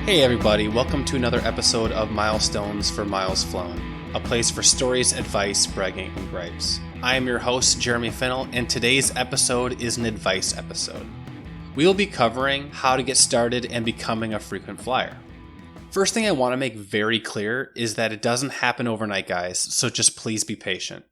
Hey everybody, welcome to another episode of Milestones for Miles Flown, a place for stories, advice, bragging, and gripes. I am your host, Jeremy Fennell, and today's episode is an advice episode. We will be covering how to get started and becoming a frequent flyer. First thing I want to make very clear is that it doesn't happen overnight, guys, so just please be patient.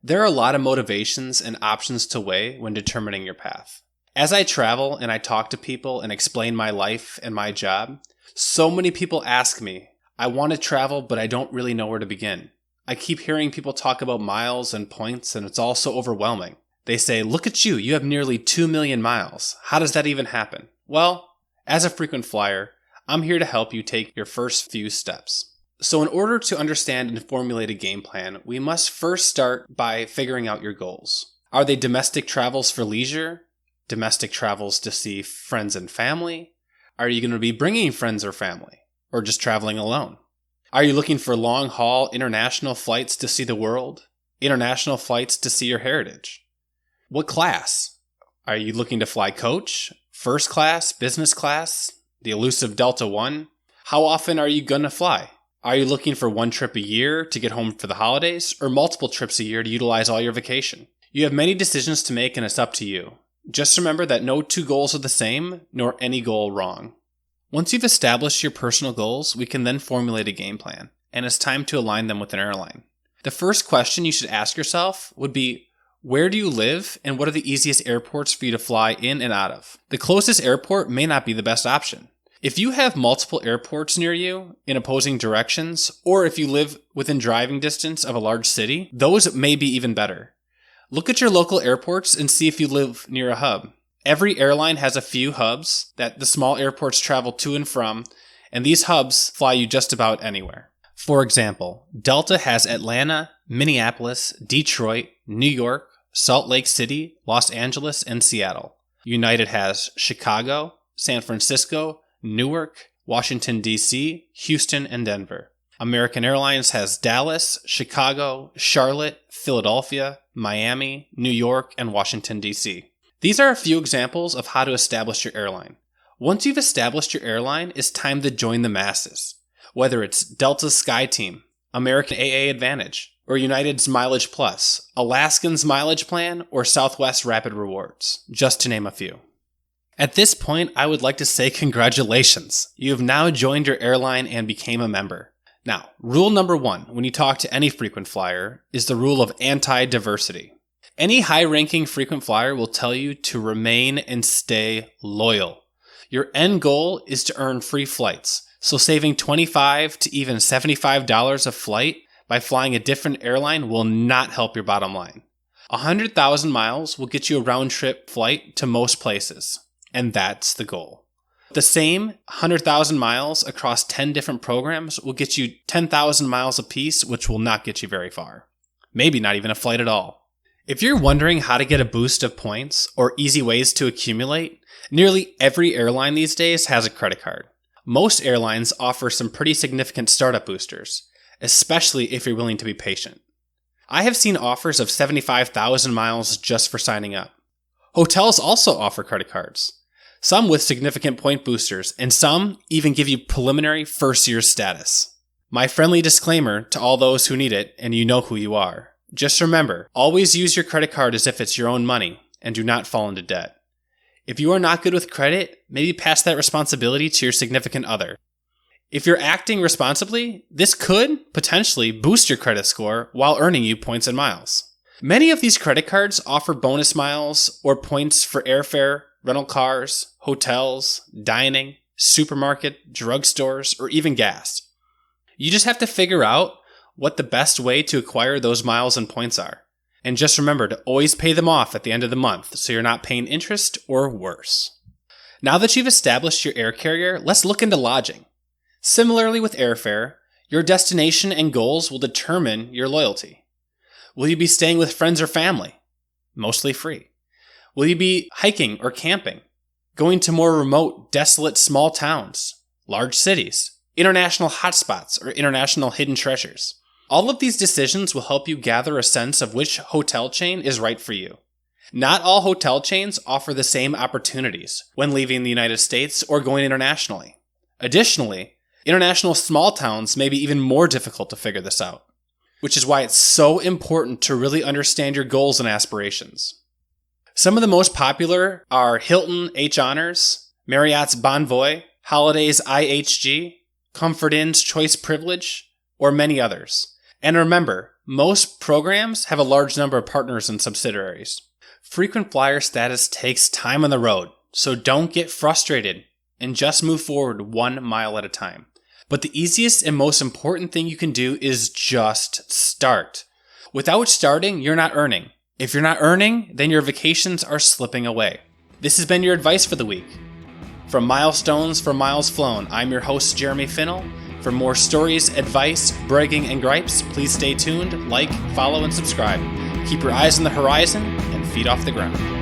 There are a lot of motivations and options to weigh when determining your path. As I travel and I talk to people and explain my life and my job, so many people ask me, I want to travel, but I don't really know where to begin. I keep hearing people talk about miles and points, and it's all so overwhelming. They say, look at you, you have nearly 2 million miles. How does that even happen? Well, as a frequent flyer, I'm here to help you take your first few steps. So in order to understand and formulate a game plan, we must first start by figuring out your goals. Are they domestic travels for leisure? Domestic travels to see friends and family? Are you going to be bringing friends or family? Or just traveling alone? Are you looking for long-haul international flights to see the world? International flights to see your heritage? What class? Are you looking to fly coach? First class? Business class? The elusive Delta One? How often are you going to fly? Are you looking for one trip a year to get home for the holidays? Or multiple trips a year to utilize all your vacation? You have many decisions to make and it's up to you. Just remember that no two goals are the same, nor any goal wrong. Once you've established your personal goals, we can then formulate a game plan, and it's time to align them with an airline. The first question you should ask yourself would be, where do you live and what are the easiest airports for you to fly in and out of? The closest airport may not be the best option. If you have multiple airports near you in opposing directions, or if you live within driving distance of a large city, those may be even better. Look at your local airports and see if you live near a hub. Every airline has a few hubs that the small airports travel to and from, and these hubs fly you just about anywhere. For example, Delta has Atlanta, Minneapolis, Detroit, New York, Salt Lake City, Los Angeles, and Seattle. United has Chicago, San Francisco, Newark, Washington, D.C., Houston, and Denver. American Airlines has Dallas, Chicago, Charlotte, Philadelphia, Miami, New York, and Washington, D.C. These are a few examples of how to establish your airline. Once you've established your airline, it's time to join the masses. Whether it's Delta's SkyTeam, American AA Advantage, or United's Mileage Plus, Alaskan's Mileage Plan, or Southwest Rapid Rewards, just to name a few. At this point, I would like to say congratulations. You have now joined your airline and became a member. Now, rule number 1, when you talk to any frequent flyer, is the rule of anti-diversity. Any high-ranking frequent flyer will tell you to remain and stay loyal. Your end goal is to earn free flights, so saving $25 to even $75 a flight by flying a different airline will not help your bottom line. 100,000 miles will get you a round-trip flight to most places, and that's the goal. The same 100,000 miles across 10 different programs will get you 10,000 miles apiece, which will not get you very far. Maybe not even a flight at all. If you're wondering how to get a boost of points or easy ways to accumulate, nearly every airline these days has a credit card. Most airlines offer some pretty significant startup boosters, especially if you're willing to be patient. I have seen offers of 75,000 miles just for signing up. Hotels also offer credit cards. Some with significant point boosters, and some even give you preliminary first-year status. My friendly disclaimer to all those who need it, and you know who you are. Just remember, always use your credit card as if it's your own money, and do not fall into debt. If you are not good with credit, maybe pass that responsibility to your significant other. If you're acting responsibly, this could potentially boost your credit score while earning you points and miles. Many of these credit cards offer bonus miles or points for airfare, rental cars, hotels, dining, supermarket, drugstores, or even gas. You just have to figure out what the best way to acquire those miles and points are. And just remember to always pay them off at the end of the month so you're not paying interest or worse. Now that you've established your air carrier, let's look into lodging. Similarly with airfare, your destination and goals will determine your loyalty. Will you be staying with friends or family? Mostly free. Will you be hiking or camping? Going to more remote, desolate small towns, large cities, international hotspots, or international hidden treasures? All of these decisions will help you gather a sense of which hotel chain is right for you. Not all hotel chains offer the same opportunities when leaving the United States or going internationally. Additionally, international small towns may be even more difficult to figure this out, which is why it's so important to really understand your goals and aspirations. Some of the most popular are Hilton H Honors, Marriott's Bonvoy, Holiday's IHG, Comfort Inn's Choice Privilege, or many others. And remember, most programs have a large number of partners and subsidiaries. Frequent flyer status takes time on the road, so don't get frustrated and just move forward 1 mile at a time. But the easiest and most important thing you can do is just start. Without starting, you're not earning. If you're not earning, then your vacations are slipping away. This has been your advice for the week. From Milestones for Miles Flown, I'm your host, Jeremy Finnell. For more stories, advice, bragging, and gripes, please stay tuned, like, follow, and subscribe. Keep your eyes on the horizon and feet off the ground.